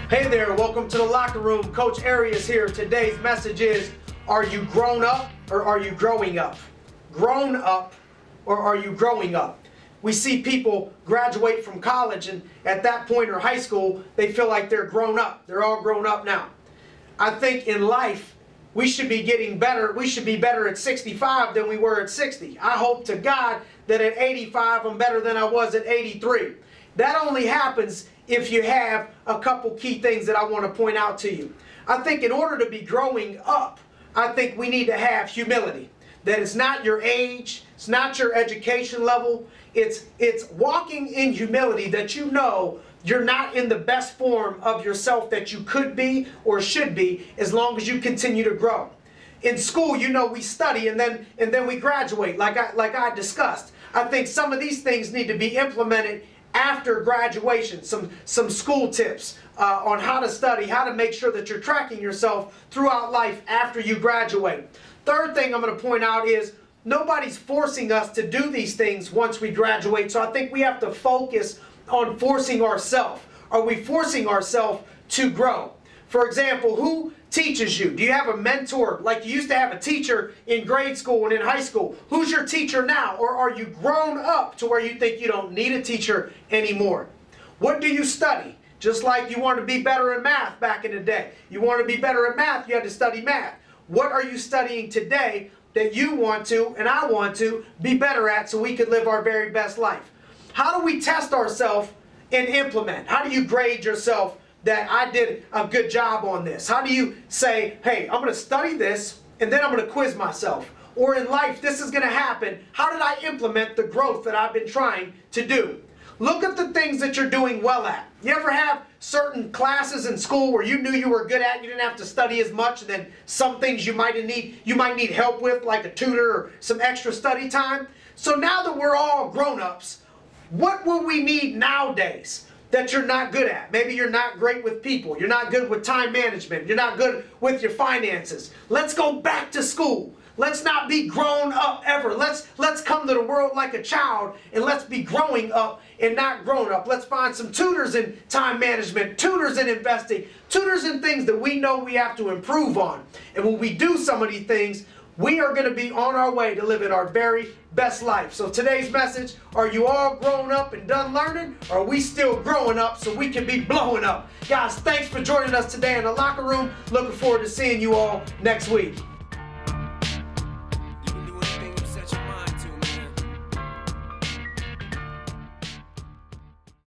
Hey there, welcome to the locker room. Coach Arias here. Today's message is, are you grown up or are you growing up? Grown up or are you growing up? We see people graduate from college and at that point or high school, they feel like they're grown up. They're all grown up now. I think in life, we should be getting better. We should be better at 65 than we were at 60. I hope to God that at 85, I'm better than I was at 83. That only happens if you have a couple key things that I want to point out to you. I think in order to be growing up, I think we need to have humility. That it's not your age, it's not your education level, it's walking in humility that you know you're not in the best form of yourself that you could be or should be as long as you continue to grow. In school, you know, we study and then we graduate like I discussed. I think some of these things need to be implemented after graduation, some school tips on how to study, how to make sure that you're tracking yourself throughout life after you graduate. Third thing I'm going to point out is nobody's forcing us to do these things once we graduate, so I think we have to focus on forcing ourselves. Are we forcing ourselves to grow? For example, who teaches you? Do you have a mentor like you used to have a teacher in grade school and in high school? Who's your teacher now? Or are you grown up to where you think you don't need a teacher anymore? What do you study? Just like you wanted to be better in math back in the day. You want to be better at math, you had to study math. What are you studying today that you want to and I want to be better at so we could live our very best life? How do we test ourselves and implement? How do you grade yourself that I did a good job on this? How do you say, hey, I'm going to study this and then I'm going to quiz myself? Or in life, this is going to happen. How did I implement the growth that I've been trying to do? Look at the things that you're doing well at. You ever have certain classes in school where you knew you were good at, you didn't have to study as much, and then some things you might need help with, like a tutor or some extra study time? So now that we're all grown-ups, what will we need nowadays that you're not good at? Maybe you're not great with people. You're not good with time management. You're not good with your finances. Let's go back to school. Let's not be grown up ever. Let's come to the world like a child and let's be growing up and not grown up. Let's find some tutors in time management, tutors in investing, tutors in things that we know we have to improve on. And when we do some of these things, we are going to be on our way to living our very best life. So today's message, are you all grown up and done learning? Or are we still growing up so we can be blowing up? Guys, thanks for joining us today in the locker room. Looking forward to seeing you all next week.